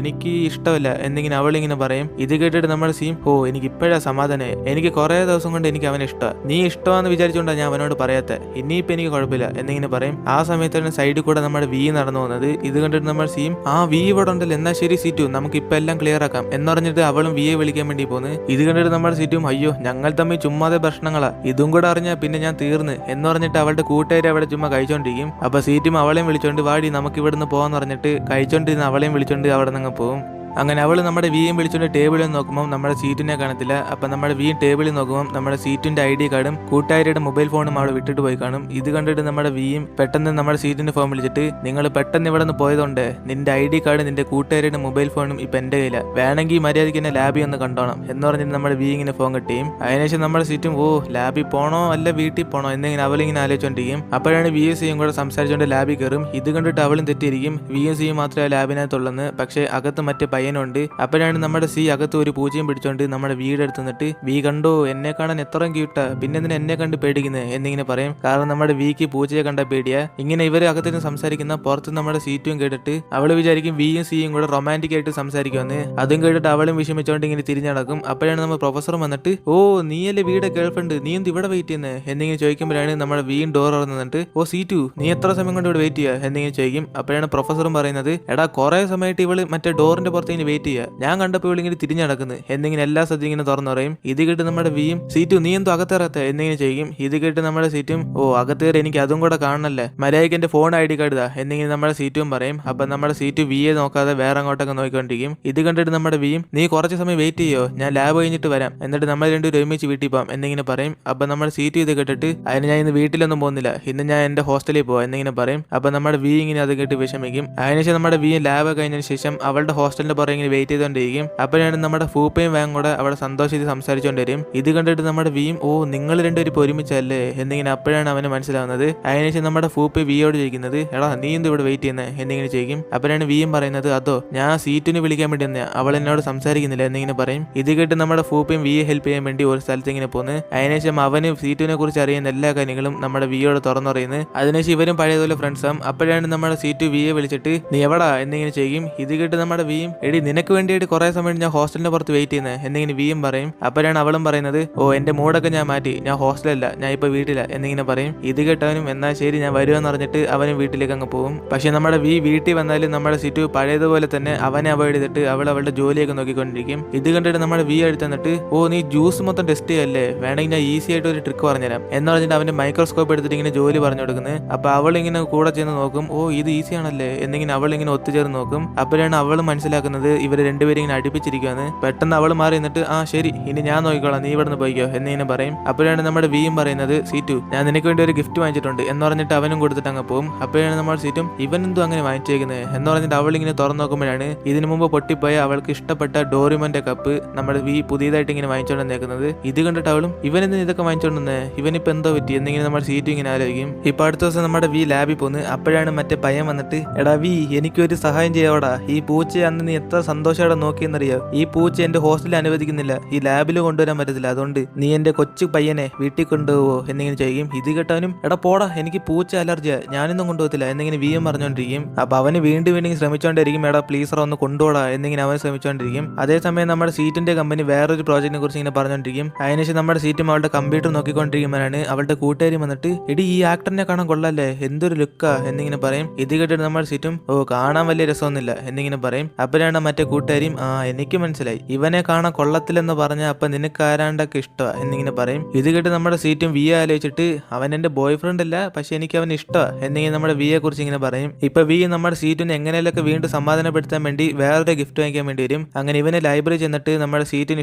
എനിക്ക് ഇഷ്ടമല്ല എന്നിങ്ങനെ അവളിങ്ങനെ പറയും. ഇത് കേട്ടിട്ട് നമ്മുടെ സിയും എനിക്ക് ഇപ്പോഴാ സമാധാനമായി, എനിക്ക് കുറെ ദിവസം കൊണ്ട് എനിക്ക് അവനെ ഇഷ്ടമാണ്, നീ ഇഷ്ടമാണെന്ന് വിചാരിച്ചുകൊണ്ടാണ് ഞാൻ അവനോട് പറയാത്ത, ഇനിയിപ്പോ എനിക്ക് കുഴപ്പമില്ല എന്നിങ്ങനെ പറയും. ആ സമയത്താണ് സൈഡിൽ കൂടെ നമ്മുടെ വി നടന്നു പോകുന്നത്. ഇത് കണ്ടിട്ട് നമ്മൾ സിയും വി ഇവിടെ ഉണ്ടല്ലോ എന്നാ ശരി സീറ്റു നമുക്ക് ഇപ്പൊ എല്ലാം ക്ലിയർ ആക്കാം എന്ന് പറഞ്ഞിട്ട് അവളും വിയെ വിളിക്കാൻ വേണ്ടി പോകുന്നത്. ഇത് കണ്ടിട്ട് നമ്മുടെ സീറ്റും അയ്യോ ഞങ്ങൾ തമ്മിൽ ചുമ്മാതെ പ്രശ്നങ്ങളാ, ഇതും കൂടെ അറിഞ്ഞാൽ പിന്നെ ഞാൻ തീർന്ന് എന്ന് പറഞ്ഞിട്ട് അവളുടെ കൂട്ടുകാരി അവിടെ ചുമ്മാ കഴിച്ചോണ്ടിരിക്കും. അപ്പൊ സീറ്റും അവളെയും വിളിച്ചോണ്ട് വാടി നമുക്ക് ഇവിടുന്ന് പോകാന്ന് പറഞ്ഞിട്ട് കഴിച്ചോണ്ടിരുന്ന അവളെയും വിളിച്ചോണ്ട് അവിടെ നിന്ന് പോകും. അങ്ങനെ അവൾ നമ്മുടെ വിയും വിളിച്ചുകൊണ്ട് ടേബിളിൽ നോക്കുമ്പോൾ നമ്മുടെ സീറ്റിനെ കാണത്തില്ല. അപ്പം നമ്മുടെ വിയും ടേബിളിൽ നോക്കുമ്പോൾ നമ്മുടെ സീറ്റിന്റെ ID കാർഡും കൂട്ടുകാരിയുടെ മൊബൈൽ ഫോണും അവിടെ വിട്ടിട്ട് പോയി കാണും. ഇത് കണ്ടിട്ട് നമ്മുടെ വിയും പെട്ടെന്ന് നമ്മുടെ സീറ്റിന്റെ ഫോൺ വിളിച്ചിട്ട് നിങ്ങൾ പെട്ടെന്ന് ഇവിടെ നിന്ന് പോയതുകൊണ്ട് നിന്റെ ID കാർഡ് നിന്റെ കൂട്ടുകാരിയുടെ മൊബൈൽ ഫോണും ഇപ്പം എൻ്റെ കയ്യില, വേണമെങ്കിൽ മര്യാദയ്ക്ക് എന്നെ ലാബിൽ ഒന്ന് കണ്ടോണം എന്ന് പറഞ്ഞിട്ട് നമ്മുടെ വി ഇങ്ങനെ ഫോൺ കിട്ടിയും. അതിനുശേഷം നമ്മുടെ സീറ്റും ലാബിൽ പോണോ അല്ല വീട്ടിൽ പോണോ എന്നിങ്ങനെ അവളിങ്ങനെ ആലോചിച്ചോണ്ടിരിക്കും. അപ്പോഴാണ് വിയും സിയും കൂടെ സംസാരിച്ചുകൊണ്ട് ലാബിൽ കയറും. ഇത് കണ്ടിട്ട് അവളും തെറ്റിയിരിക്കും, വിയും സിയും മാത്രമേ ലാബിനകത്തുള്ളെന്ന്. പക്ഷേ അകത്ത് മറ്റേ പയ്യനുണ്ട്. അപ്പോഴാണ് നമ്മുടെ സി അകത്ത് ഒരു പൂച്ചയും പിടിച്ചോണ്ട് നമ്മുടെ വീടെടുത്ത് നിന്നിട്ട് വി കണ്ടോ എന്നെ കാണാൻ എത്രയും ക്യൂട്ടാ, പിന്നെ എന്തിനാ എന്നെ കണ്ട് പേടിക്കുന്നത് എന്നിങ്ങനെ പറയും. കാരണം നമ്മുടെ വിക്ക് പൂച്ചയെ കണ്ട പേടിയാ. ഇങ്ങനെ ഇവര് അകത്തുനിന്ന് സംസാരിക്കുന്ന പുറത്ത് നമ്മുടെ സീറ്റും കേട്ടിട്ട് അവള് വിചാരിക്കും വിയും സിയും കൂടെ റൊമാൻറ്റിക് ആയിട്ട് സംസാരിക്കുമെന്ന്. അതും കേട്ടിട്ട് അവളും വിഷമിച്ചോണ്ട് ഇങ്ങനെ തിരിഞ്ഞടക്കും. അപ്പോഴാണ് നമ്മൾ പ്രൊഫസർ വന്നിട്ട് ഓ നീയല്ലേ വീടെ ഗേൾഫ്രണ്ട്, നീ എന്ത് ഇവിടെ വെയിറ്റ് ചെയ്യുന്നത് എന്നിങ്ങനെ ചോദിക്കുമ്പോഴാണ് നമ്മുടെ വീണ്ടും ഡോർ തുറന്നിട്ട് ഓ സീറ്റു നീ എത്ര സമയം കൊണ്ട് ഇവിടെ വെയിറ്റ് ചെയ്യുക എന്നിങ്ങനെ ചോദിക്കും. അപ്പോഴാണ് പ്രൊഫസറും പറയുന്നത് എടാ കുറെ സമയമായിട്ട് ഇവള് മറ്റേ ഡോറിന്റെ പുറത്ത് ഇങ്ങനെ വെയിറ്റ് ചെയ്യുക, ഞാൻ കണ്ടപ്പോൾ ഇവളിങ്ങനെ തിരിഞ്ഞടക്കുന്നത് എന്നിങ്ങനെ എല്ലാ സദ്യ ഇങ്ങനെ തുറന്നു പറയും. ഇത് കേട്ട് നമ്മുടെ വിയും സീറ്റു നീ എന്തോ അകത്തേറാത്ത എന്നിങ്ങനെ ചെയ്യും. ഇത് കേട്ട് നമ്മുടെ സീറ്റും ഓ അകത്തേറി എനിക്ക് അതും കൂടെ കാണണല്ലേ, മര്യാദയ്ക്ക് എന്റെ ഫോൺ ID കാർഡ് ഇതാ എന്നിങ്ങനെ നമ്മുടെ സീറ്റും പറയും. അപ്പൊ നമ്മുടെ സീറ്റ് വിയെ നോക്കാതെ വേറെ അങ്ങോട്ടൊക്കെ നോക്കിക്കൊണ്ടിരിക്കും. ഇത് കണ്ടിട്ട് നമ്മുടെ വിയും നീ കുറച്ച് സമയം വെയിറ്റ് ചെയ്യോ, ഞാൻ ലാബ് കഴിഞ്ഞിട്ട് വരാം, എന്നിട്ട് നമ്മൾ രണ്ടുപേരും ഒരുമിച്ച് വീട്ടിൽ പോകാം എന്നിങ്ങനെ പറയും. അപ്പൊ നമ്മുടെ സീറ്റ് ഇത് കേട്ടിട്ട് അതിന് ഞാൻ ഇന്ന് വീട്ടിലൊന്നും പോകുന്നില്ല, ഇന്ന് ഞാൻ എന്റെ ഹോസ്റ്റലിൽ പോവാം എന്നിങ്ങനെ പറയും. അപ്പൊ നമ്മുടെ വി ഇങ്ങനെ അത് കേട്ട് വിഷമിക്കും. അതിനുശേഷം നമ്മുടെ വി ലാബ് കഴിഞ്ഞതിന് ശേഷം അവളുടെ ഹോസ്റ്റലിന്റെ പുറകെ ഇങ്ങനെ വെയിറ്റ് ചെയ്തുകൊണ്ടിരിക്കും. അപ്പോഴാണ് നമ്മുടെ ഫൂപ്പയും വാങ്ങും കൂടെ അവിടെ സന്തോഷിച്ച് സംസാരിച്ചുകൊണ്ടിരിക്കും. ഇത് കണ്ടിട്ട് നമ്മുടെ വിയും ഓ നിങ്ങൾ രണ്ടുപേരും ഇപ്പോൾ ഒരുമിച്ചല്ലേ എന്നിങ്ങനെ അപ്പോഴാണ് അവന് മനസ്സിലാവുന്നത്. അതിനുശേഷം നമ്മുടെ ഫൂപ്പ് വിയോട് ചോദിക്കുന്നത് എടാ നീ എന്ത് ഇവിടെ വെയിറ്റ് ചെയ്യുന്നത് എന്നിങ്ങനെ ചോദിക്കും. അപ്പോഴാണ് വിയും പറയുന്നത് അതോ ഞാൻ സീറ്റിന് വിളിക്കാൻ വേണ്ടി വന്നയാ, അവൾ എന്നോട് സംസാരിക്കുന്നില്ല എന്നിങ്ങനെ പറയും. ഇത് കേട്ട് നമ്മുടെ ഫൂപ്പയും വിയെ ഹെൽപ്പ് ചെയ്യാൻ വേണ്ടി ഒരു സ്ഥലത്ത് ഇങ്ങനെ പോകുന്നു. അതിനുശേഷം അവന് സീറ്റിനെ കുറിച്ച് അറിയുന്ന എല്ലാ കാര്യങ്ങളും നമ്മുടെ വിയോട് തുറന്നറിയുന്നത്. അതിനുശേഷം ഇവരും പഴയതുപോലെ ഫ്രണ്ട്സ് ആവും. അപ്പോഴാണ് നമ്മുടെ സീറ്റ് വിയെ വിളിച്ചിട്ട് നീ എവിടാ എന്നിങ്ങനെ ചെയ്യും. ഇത് കേട്ട് നമ്മുടെ വിയും എടി നിനക്ക് വേണ്ടിയിട്ട് കുറെ സമയം ഞാൻ ഹോസ്റ്റലിന്റെ പുറത്ത് വെയിറ്റ് ചെയ്യുന്നത് എന്നിങ്ങനെ വിയും പറയും. അപ്പോഴാണ് അവളും പറയുന്നത് ഓ എന്റെ മൂടൊക്കെ ഞാൻ മാറ്റി, ഞാൻ ഹോസ്റ്റലല്ല, ഞാൻ ഇപ്പൊ വീട്ടില എന്നിങ്ങനെ പറയും. ഇത് കേട്ടവനും എന്നാൽ ശരി ഞാൻ വരുമെന്ന് പറഞ്ഞിട്ട് അവനും വീട്ടിലേക്ക് അങ്ങ് പോകും. പക്ഷെ നമ്മുടെ വീട്ടിൽ വന്നാലും നമ്മുടെ സീറ്റ് പഴയതുപോലെ തന്നെ അവനെ അവോയ്ഡ് ചെയ്തിട്ട് അവളുടെ ജോലിയൊക്കെ നോക്കിക്കൊണ്ടിരിക്കും. ഇത് കണ്ടിട്ട് നമ്മുടെ എടുത്ത് തന്നിട്ട് ഓ നീ ജ്യൂസ് മൊത്തം ടെസ്റ്റ് ചെയ്യല്ലേ, വേണമെങ്കിൽ ഞാൻ ഈസി ആയിട്ട് ഒരു ട്രിക്ക് പറഞ്ഞുതരാം എന്ന് പറഞ്ഞിട്ട് അവന്റെ മൈക്രോസ്കോപ്പ് എടുത്തിട്ട് ഇങ്ങനെ ജോലി പറഞ്ഞു കൊടുക്കുന്നത്. അപ്പൊ അവൾ ഇങ്ങനെ കൂടെ ചെന്ന് നോക്കും, ഓ ഇത് ഈസി ആണല്ലേ എന്നിങ്ങനെ അവൾ ഇങ്ങനെ ഒത്തുചേർന്ന് നോക്കും. അപ്പോഴാണ് അവൾ മനസ്സിലാക്കുന്നത് ഇവര് രണ്ടുപേരും ഇങ്ങനെ അടുപ്പിച്ചിരിക്കുകയാണ്. പെട്ടെന്ന് അവൾ മാറി നിന്നിട്ട് ആ ശരി ഇനി ഞാൻ നോക്കിക്കോളാം, നീ ഇവിടുന്ന് പോയിക്കോ എന്നിങ്ങനെ പറയും. അപ്പോഴാണ് നമ്മുടെ വിയും പറയുന്നത് സീറ്റു ഞാൻ നിനക്ക് വേണ്ടി ഒരു ഗിഫ്റ്റ് വാങ്ങിച്ചിട്ടുണ്ട് എന്ന് പറഞ്ഞിട്ട് അവനും കൊടുത്തിട്ട് അങ്ങ് പോകും. അപ്പോഴാണ് നമ്മൾ സീറ്റും ഇവൻ എന്തോ അങ്ങനെ വാങ്ങിച്ചേക്കുന്നത് എന്ന് പറഞ്ഞിട്ട് അവൾ ഇങ്ങനെ തുറന്നു നോക്കുമ്പോഴാണ് ഇതിനു മുമ്പ് പൊട്ടിപ്പോയ അവൾക്ക് ഇഷ്ടപ്പെട്ട ഡോറിമോന്റെ കപ്പ് നമ്മുടെ വി പുതിയതായിട്ട് ഇങ്ങനെ വാങ്ങിച്ചോണ്ട് വന്നേക്കുന്നത്. ഇത് കണ്ടിട്ട് അവളും ഇവൻ എന്തിനാ ഇതൊക്കെ വാങ്ങിച്ചോണ്ടെന്ന്, ഇവനിപ്പോ എന്തോ പറ്റി എന്നിങ്ങനെ നമ്മുടെ സീറ്റും ഇങ്ങനെ ആലോചിക്കും. ഇപ്പൊ അടുത്ത ദിവസം നമ്മുടെ വി ലാബിൽ പോന്ന്. അപ്പോഴാണ് മറ്റേ പയ്യൻ വന്നിട്ട് എടാ വി എനിക്കൊരു സഹായം ചെയ്യാവടാ, ഈ പൂച്ചയെ അന്ന് നീ എത്ര സന്തോഷത്തോടെ നോക്കിയെന്നറിയോ, ഈ പൂച്ച എന്റെ ഹോസ്റ്റലിൽ അനുവദിക്കുന്നില്ല, ഈ ലാബിൽ കൊണ്ടുവരാൻ പറ്റത്തില്ല, അതുകൊണ്ട് നീ എന്റെ കൊച്ചു പയ്യനെ വീട്ടിൽ കൊണ്ടുപോവോ എന്നിങ്ങനെ ചെയ്യും. ഇത് കേട്ടാനും എടാ പോടാ എനിക്ക് പൂച്ച അലർജിയാ, ഞാനൊന്നും കൊണ്ടുപോകത്തില്ല എന്നിങ്ങനെ വിയും പറഞ്ഞുകൊണ്ടിരിക്കും. അപ്പൊ അവന് വീണ്ടും വീണ്ടും ശ്രമിച്ചോണ്ടിരിക്കും എടാ പ്ലീസർ ഒന്ന് കൊണ്ടുപോടാ എന്നിങ്ങനെ അവൻ ശ്രമിച്ചോണ്ടിരിക്കും. അതേസമയം നമ്മുടെ സീറ്റിന്റെ കമ്പനി വേറൊരു പ്രോജക്റ്റിനെ കുറിച്ച് ഇങ്ങനെ പറഞ്ഞോണ്ടിരിക്കും. അതിനുശേഷം നമ്മുടെ സീറ്റും അവളുടെ കമ്പ്യൂട്ടർ നോക്കിക്കൊണ്ടിരിക്കുമ്പോഴാണ് അവളുടെ കൂട്ടുകാരി വന്നിട്ട് എടി ഈ ആക്ടറിനെ കാണാൻ കൊള്ളാല്ലേ, എന്തൊരു ലുക്കാ എന്നിങ്ങനെ പറയും. ഇത് കേട്ടിട്ട് നമ്മുടെ സീറ്റും ഓ കാണാൻ വലിയ രസമൊന്നുമില്ല എന്നിങ്ങനെ പറയും. അപ്പോഴാണ് മറ്റേ കൂട്ടുകാരിയും ആ എനിക്ക് മനസ്സിലായി ഇവനെ കാണാൻ കൊള്ളത്തില്ലെന്ന് പറഞ്ഞ അപ്പൊ നിനക്ക് ആരാണ്ടൊക്കെ ഇഷ്ടമാ എന്നിങ്ങനെ പറയും. ഇത് കേട്ട് നമ്മുടെ സീറ്റും വിയെ ആലോചിച്ചിട്ട് അവൻ എന്റെ ബോയ് ഫ്രണ്ട് അല്ല, പക്ഷെ എനിക്ക് അവൻ ഇഷ്ടമാ എന്നിങ്ങനെ നമ്മുടെ വിയെ കുറിച്ച് ഇങ്ങനെ പറയും. ഇപ്പൊ വി നമ്മുടെ സീറ്റിനെ എങ്ങനെയൊക്കെ വീണ്ടും സമാധാനപ്പെടുത്താൻ വേണ്ടി വേറൊരു ഗിഫ്റ്റ് വാങ്ങിക്കാൻ വേണ്ടി വരും. അങ്ങനെ ഇവന് ലൈബ്രറി ചെന്നിട്ട് നമ്മുടെ സീറ്റിന്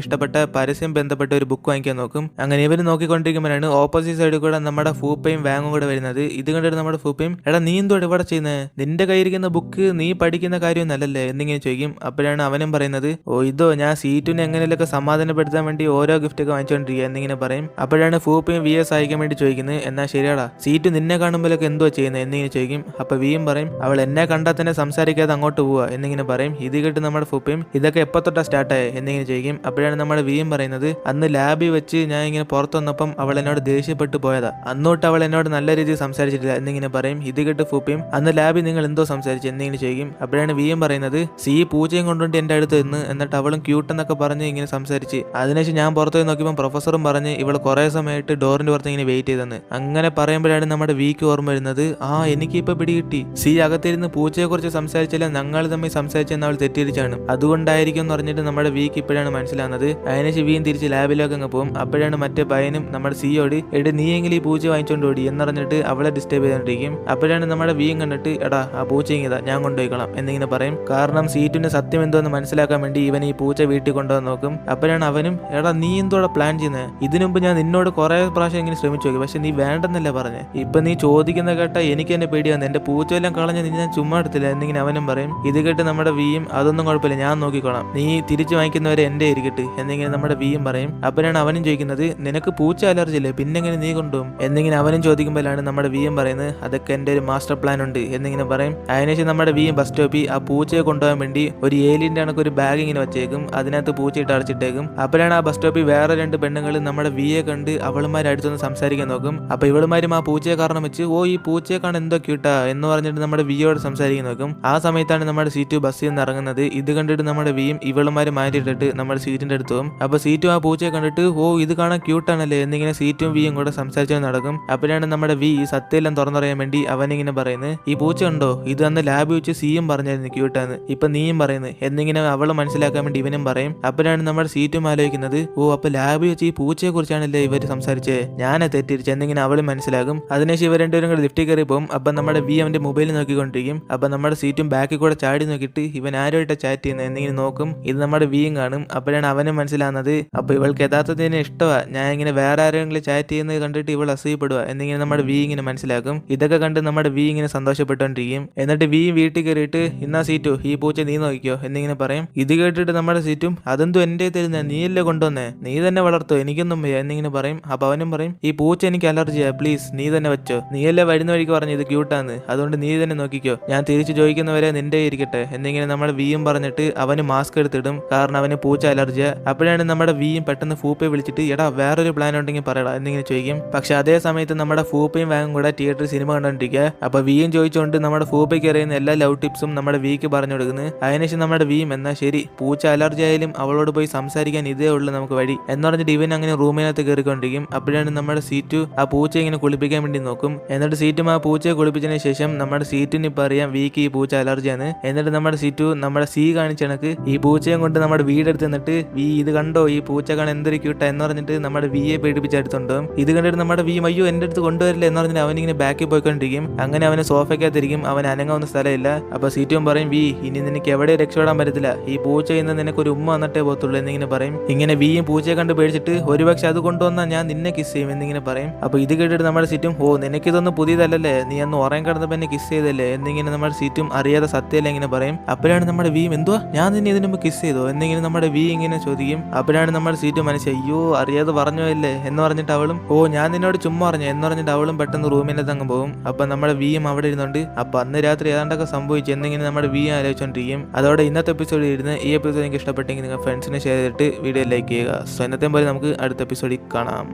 ഇഷ്ടപ്പെട്ട പരസ്യം ബന്ധപ്പെട്ട ഒരു ബുക്ക് വാങ്ങിക്കാൻ നോക്കും. അങ്ങനെ ഇവന് നോക്കിക്കൊണ്ടിരിക്കുമ്പോഴാണ് ഓപ്പോസിറ്റ് സൈഡിൽ കൂടെ നമ്മുടെ ഫൂപ്പയും വാങ്ങും കൂടെ വരുന്നത്. ഇത് കണ്ടിട്ട് നമ്മുടെ ഫൂപ്പയും എടാ നീ എന്തോ ഇവിടെ ചെയ്യുന്നത്, നിന്റെ കയ്യിരിക്കുന്ന ബുക്ക് നീ പഠിക്കുന്ന കാര്യം നല്ലല്ലേ എന്നിങ്ങനെ ചോദിക്കും. അപ്പോഴാണ് അവനും പറയുന്നത് ഓ ഇതോ ഞാൻ സീറ്റിനെ എങ്ങനെയൊക്കെ സമാധാനപ്പെടുത്താൻ വേണ്ടി ഓരോ ഗിഫ്റ്റ് ഒക്കെ വാങ്ങിച്ചോണ്ടിരിക്കുക എന്നിങ്ങനെ പറയും. അപ്പോഴാണ് ഫൂപ്പയും വിയെ സഹായിക്കാൻ വേണ്ടി ചോദിക്കുന്നത് എന്നാ ശരിയാടാ സീറ്റ് നിന്നെ കാണുമ്പോഴൊക്കെ എന്തോ ചെയ്യുന്നത് എന്നിങ്ങനെ ചോദിക്കും. അപ്പൊ വിയും പറയും അവൾ എന്നെ കണ്ടാൽ തന്നെ സംസാരിക്കാതെ അങ്ങോട്ട് പോവുക എന്നിങ്ങനെ പറയും. ഇത് കേട്ട് നമ്മുടെ ഫൂപ്പയും ഇതൊക്കെ എപ്പോ തൊട്ടാ സ്റ്റാർട്ടായ എന്നിങ്ങനെ ചോദിക്കും. അപ്പോഴാണ് നമ്മുടെ വിയും പറയുന്നത് അന്ന് ലാബിൽ വെച്ച് ഞാൻ ഇങ്ങനെ പുറത്തു വന്നപ്പം അവൾ എന്നോട് ദേഷ്യപ്പെട്ടു പോയതാ, അന്നോട്ട് അവൾ എന്നോട് നല്ല രീതിയിൽ സംസാരിച്ചിട്ടില്ല എന്നിങ്ങനെ പറയും. ഇത് കേട്ട് ഫൂപ്പയും അന്ന് ലാബിൽ നിങ്ങൾ എന്തോ സംസാരിച്ചു എന്നിങ്ങനെ ചോദിക്കും. അപ്പോഴാണ് വിയും പറയുന്നത് സി പൂച്ചയും കൊണ്ടുകൊണ്ട് എന്റെ അടുത്ത് നിന്ന് എന്നിട്ട് അവളും ക്യൂട്ട് എന്നൊക്കെ പറഞ്ഞ് ഇങ്ങനെ സംസാരിച്ച് അതിനുശേഷം ഞാൻ പുറത്തു പോയി നോക്കിയപ്പോൾ പ്രൊഫസറും പറഞ്ഞ് ഇവൾ കുറെ സമയമായിട്ട് ഡോറിന്റെ പുറത്ത് ഇങ്ങനെ വെയിറ്റ് ചെയ്തെന്ന്. അങ്ങനെ പറയുമ്പോഴാണ് നമ്മുടെ വീക്ക് ഓർമ്മ വരുന്നത് ആ എനിക്കിപ്പോ പിടികിട്ടി, സി അകത്തിരുന്ന് പൂച്ചയെ കുറിച്ച് സംസാരിച്ചില്ല ഞങ്ങൾ തമ്മിൽ സംസാരിച്ചെന്ന് അവൾ തെറ്റിദ്ധരിച്ചാണ്, അതുകൊണ്ടായിരിക്കും എന്ന് പറഞ്ഞിട്ട് നമ്മുടെ വീക്ക് ഇപ്പോഴാണ് മനസ്സിലാവുന്നത്. അതിനുശേഷം വീയും തിരിച്ച് ലാബിലേക്ക് അങ്ങ് പോകും. അപ്പോഴാണ് മറ്റേ പയ്യനും നമ്മുടെ സിയോട് എടി നീയെങ്കിലും ഈ പൂച്ച വാങ്ങിച്ചോണ്ട് ഓടി എന്ന് പറഞ്ഞിട്ട് അവളെ ഡിസ്റ്റർബ് ചെയ്തോണ്ടിരിക്കും. അപ്പോഴാണ് നമ്മുടെ വീയും കണ്ടിട്ട് എടാ ആ പൂച്ച ഇങ്ങതാ ഞാൻ കൊണ്ടുപോയിക്കണം എന്നിങ്ങനെ പറയും. കാരണം സീറ്റിന്റെ സത്യം എന്തോന്ന് മനസ്സിലാക്കാൻ വേണ്ടി ഇവൻ ഈ പൂച്ച വീട്ടിൽ കൊണ്ടുവന്ന് നോക്കും. അപ്പോഴാണ് അവനും എടാ നീ എന്തോടെ പ്ലാൻ ചെയ്യുന്നത്, ഇതിനുമുമ്പ് ഞാൻ നിന്നോട് കുറെ പ്രാവശ്യം ഇങ്ങനെ ശ്രമിച്ചു നോക്കി, പക്ഷെ നീ വേണ്ടെന്നല്ലേ പറഞ്ഞേ, ഇപ്പൊ നീ ചോദിക്കുന്ന കേട്ട എനിക്ക് എന്നെ പേടിയാന്ന്, എന്റെ പൂച്ചയെല്ലാം കളഞ്ഞ നീ ഞാൻ ചുമ്മാ എടുത്തില്ല എന്നിങ്ങനെ അവനും പറയും. ഇത് കേട്ട് നമ്മുടെ വിയും അതൊന്നും കുഴപ്പമില്ല ഞാൻ നോക്കിക്കോളാം, നീ തിരിച്ചു വാങ്ങിക്കുന്നവരെ എന്റെ ഇരിക്കട്ടെ എന്നിങ്ങനെ നമ്മുടെ വിയും പറയും. അപ്പോഴാണ് അവനും ചോദിക്കുന്നത് നിനക്ക് പൂച്ച അലർജി അല്ലേ പിന്നെങ്ങനെ നീ കൊണ്ടുപോകും എന്നിങ്ങനെ അവനും ചോദിക്കുമ്പോഴാണ് നമ്മുടെ വിയും പറയുന്നത് അതൊക്കെ എന്റെ ഒരു മാസ്റ്റർ പ്ലാൻ ഉണ്ട് എന്നിങ്ങനെ പറയും. അതിനുശേഷം നമ്മുടെ വിയും ബസ് സ്റ്റോപ്പിൽ ആ പൂച്ചയെ കൊണ്ടുപോകാൻ വേണ്ടി ഒരു ഏലിയന്റെ കണക്ക് ഒരു ബാഗ് ഇങ്ങനെ വെച്ചേക്കും, അതിനകത്ത് പൂച്ചയിട്ട് അടച്ചിട്ടേക്കും. അപ്പോഴാണ് ആ ബസ് സ്റ്റോപ്പിൽ വേറെ 2 പെണ്ണുങ്ങൾ നമ്മുടെ വിയെ കണ്ട് അവളുമാരെ അടുത്തൊന്ന് സംസാരിക്കാൻ നോക്കും. അപ്പൊ ഇവളുമാരും ആ പൂച്ചയെ കാരണം വെച്ച് ഓ ഈ പൂച്ചയെ കാണാൻ എന്തോ ക്യൂട്ടാ എന്ന് പറഞ്ഞിട്ട് നമ്മുടെ വിയോട് സംസാരിക്കാൻ നോക്കും. ആ സമയത്താണ് നമ്മുടെ സീറ്റു ബസ്സിൽ നിന്ന് ഇറങ്ങുന്നത്. ഇത് കണ്ടിട്ട് നമ്മുടെ വിയും ഇവളുമാരും മാറ്റിയിട്ടിട്ട് നമ്മുടെ സീറ്റിന്റെ അടുത്ത് പോകും. അപ്പൊ സീറ്റും ആ പൂച്ചയെ കണ്ടിട്ട് ഓ ഇത് കാണാൻ ക്യൂട്ടാണല്ലേ എന്നിങ്ങനെ സീറ്റും വിയും കൂടെ സംസാരിച്ചു നടക്കും. അപ്പോഴാണ് നമ്മുടെ വി സത്യമെല്ലാം തുറന്നറിയാൻ വേണ്ടി അവനിങ്ങനെ പറയുന്നത്, ഈ പൂച്ച ഉണ്ടോ ഇത് അന്ന് ലാബ് വെച്ച് സിയും പറഞ്ഞായിരുന്നു ക്യൂട്ടാന്ന്, ഇപ്പൊ നീയും പറയുന്നത് എന്നിങ്ങനെ അവള് മനസ്സിലാക്കാൻ വേണ്ടി ഇവനും പറയും. അപ്പോഴാണ് നമ്മുടെ സീറ്റും ആലോചിക്കുന്നത്, ഓ അപ്പൊ ലാബ് വെച്ച് ഈ പൂച്ചയെ കുറിച്ചാണല്ലേ ഇവര് സംസാരിച്ചേ, ഞാനെ തെറ്റിരിച്ചു എന്നിങ്ങനെ അവള് മനസ്സിലാകും. അതിനുശേഷം ഇവർ 2 പേരും കൂടെ ലിഫ്റ്റിൽ കയറി പോകും. അപ്പൊ നമ്മുടെ വി അവന്റെ മൊബൈൽ നോക്കിക്കൊണ്ടിരിക്കും. അപ്പൊ നമ്മുടെ സീറ്റും ബാക്കിൽ കൂടെ ചാടി നോക്കിയിട്ട് ഇവൻ ആരുമായിട്ട് ചാറ്റ് ചെയ്യുന്നത് എന്നിങ്ങനെ നോക്കും. ഇത് നമ്മുടെ വിയും കാണും. അപ്പോഴാണ് അവനും മനസ്സിലാകുന്നത്, അപ്പൊ ഇവൾക്ക് യഥാർത്ഥത്തിന് ഇഷ്ടമാ ഞാൻ ഇങ്ങനെ വേറെ ആരെങ്കിലും ചാറ്റ് ചെയ്യുന്നത് കണ്ടിട്ട് ഇവൾ അസൂയപ്പെടുക എന്നിങ്ങനെ നമ്മുടെ വി ഇങ്ങനെ മനസ്സിലാക്കും. ഇതൊക്കെ കണ്ട് നമ്മുടെ വി ഇങ്ങനെ സന്തോഷപ്പെട്ടുകൊണ്ടിരിക്കും. എന്നിട്ട് വി വീട്ടിൽ കയറിയിട്ട് ഇന്നാ സീറ്റു ഈ പൂച്ച നീ നോക്കിക്കോ എന്നിങ്ങനെ പറയും. ഇത് കേട്ടിട്ട് നമ്മുടെ സീറ്റും അതെന്തോ എന്റെ തരുന്ന നീയല്ലേ കൊണ്ടുവന്നേ, നീ തന്നെ വളർത്തോ എനിക്കൊന്നും വയ്യ എന്നിങ്ങനെ പറയും. അപ്പൊ അവനും പറയും ഈ പൂച്ച എനിക്ക് അലർജിയാ, പ്ലീസ് നീ തന്നെ വെച്ചോ, നീയല്ലേ വരുന്ന വഴിക്ക് പറഞ്ഞു ഇത് ക്യൂട്ടാന്ന്, അതുകൊണ്ട് നീ തന്നെ നോക്കിക്കോ, ഞാൻ തിരിച്ചു ചോദിക്കുന്നവരെ നിന്റെ ഇരിക്കട്ടെ എന്നിങ്ങനെ നമ്മുടെ വിയും പറഞ്ഞിട്ട് അവന് മാസ്ക് എടുത്തിടും, കാരണം അവന് പൂച്ച അലർജിയാ. അപ്പോഴാണ് നമ്മുടെ വിയും പെട്ടെന്ന് ഫൂപ്പയെ വിളിച്ചിട്ട് എടാ വേറൊരു പ്ലാൻ ഉണ്ടെങ്കിൽ പറയടാ എന്നിങ്ങനെ ചോദിക്കും. പക്ഷെ അതേ സമയത്ത് നമ്മുടെ ഫൂപ്പയും വാങ്ങും കൂടെ തിയേറ്ററിൽ സിനിമ കണ്ടോണ്ടിരിക്കുക. അപ്പൊ വിയും ചോദിച്ചുകൊണ്ട് നമ്മുടെ ഫൂപ്പയ്ക്ക് അറിയുന്ന എല്ലാ ലവ് ടിപ്സും നമ്മുടെ വിക്ക് പറഞ്ഞു കൊടുക്കുന്നത്. അതിനുശേഷം നമ്മുടെ വിയും എന്നാ ശരി പൂച്ച അലർജി ആയാലും അവളോട് പോയി സംസാരിക്കാൻ ഇതേ ഉള്ളൂ നമുക്ക് വഴി എന്ന് പറഞ്ഞിട്ട് ഇവൻ അങ്ങനെ റൂമിനകത്ത് കയറിക്കൊണ്ടിരിക്കും. അപ്പോഴാണ് നമ്മുടെ സീറ്റു ആ പൂച്ചയെ ഇങ്ങനെ കുളിപ്പിക്കാൻ വേണ്ടി നോക്കും. എന്നിട്ട് സീറ്റും ആ പൂച്ചയെ കുളിപ്പിച്ചതിന് ശേഷം നമ്മുടെ സീറ്റിന് ഇപ്പൊ അറിയാം വിക്ക് ഈ പൂച്ച അലർജിയാണ്. എന്നിട്ട് നമ്മുടെ സീറ്റു നമ്മുടെ സീ കാണിച്ച കണക്ക് ഈ പൂച്ചയെ കൊണ്ട് നമ്മുടെ വീടെടുത്ത് നിന്നിട്ട് വി ഇത് കണ്ടോ ഈ പൂച്ച കാണാൻ എന്തൊരു ക്യൂട്ടാ എന്ന് പറഞ്ഞിട്ട് നമ്മുടെ വിയെ പേടിപ്പിച്ചെടുത്തുണ്ടാവും. ഇത് കണ്ടിട്ട് നമ്മുടെ വി അയ്യോ എന്റെ അടുത്ത് കൊണ്ടുവരില്ല എന്ന് പറഞ്ഞിട്ട് അവനിങ്ങനെ ബാക്കിൽ പോയിക്കൊണ്ടിരിക്കും. അങ്ങനെ അവനെ സോഫയ്ക്കകത്തിരിക്കും, അവൻ അനങ്ങാവുന്ന സ്ഥലമില്ല. അപ്പൊ സീറ്റും പറയും വി ഇനി നിനക്ക് എവിടെ രക്ഷപ്പെടാൻ പറ്റത്തില്ല, ഈ പൂച്ച ഇന്ന് നിനക്ക് ഒരു ഉമ്മ വന്നിട്ടേ പോകത്തുള്ളൂ എന്നിങ്ങനെ പറയും. ഇങ്ങനെ വിയും പൂച്ചയെ കണ്ട് പേടിച്ചിട്ട് ഒരുപക്ഷെ അത് കൊണ്ടുവന്നാൽ ഞാൻ നിന്നെ കിസ് ചെയ്യും എന്നിങ്ങനെ പറയും. അപ്പൊ ഇത് കേട്ടിട്ട് നമ്മുടെ സീറ്റും ഓ നിനക്കിതൊന്നും പുതിയതല്ലേ, നീ അന്ന് ഉറങ്ങാൻ കിടന്നപ്പോ എന്നെ കിസ് ചെയ്തല്ലേ എന്നിങ്ങനെ നമ്മുടെ സീറ്റും അറിയാതെ സത്യമല്ല ഇങ്ങനെ പറയും. അപ്പോഴാണ് നമ്മുടെ വിയും എന്തുവാ ഞാൻ നിന്നെ ഇതിനു മുമ്പ് കിസ് ചെയ്തോ എന്നിങ്ങനെ നമ്മുടെ വി ഇങ്ങനെ ചോദിക്കും. അപ്പോഴാണ് നമ്മുടെ സീറ്റും മനസ്സിൽ അയ്യോ അറിയാതെ പറഞ്ഞല്ലേ എന്ന് പറഞ്ഞിട്ട് അവളും ഓ ഞാൻ നിന്നോട് ചുമ്മാ പറഞ്ഞു എന്ന് പറഞ്ഞിട്ട് അവളും പെട്ടെന്ന് റൂമിനകത്ത് അങ്ങ് പോകും. അപ്പൊ നമ്മുടെ വിയും അവിടെ ഇരുന്നുണ്ട്. അപ്പൊ അന്ന് രാത്രി ഏതാണ്ടൊക്കെ സംഭവിച്ചു എന്നിങ്ങനെ നമ്മുടെ വി ആലോചിച്ചോണ്ടിരിക്കും. അതോടെ ഇന്നത്തെ എപ്പിസോഡിൽ ഇരുന്ന് ഈ എപ്പിസോഡ് നിങ്ങൾക്ക് ഇഷ്ടപ്പെട്ടെങ്കിൽ നിങ്ങൾ ഫ്രണ്ട്സിനെ ഷെയർ ചെയ്തിട്ട് വീഡിയോ ലൈക്ക് ചെയ്യുക. സോ ഇന്നത്തെ പോലെ നമുക്ക് അടുത്ത എപ്പിസോഡിൽ കാണാം.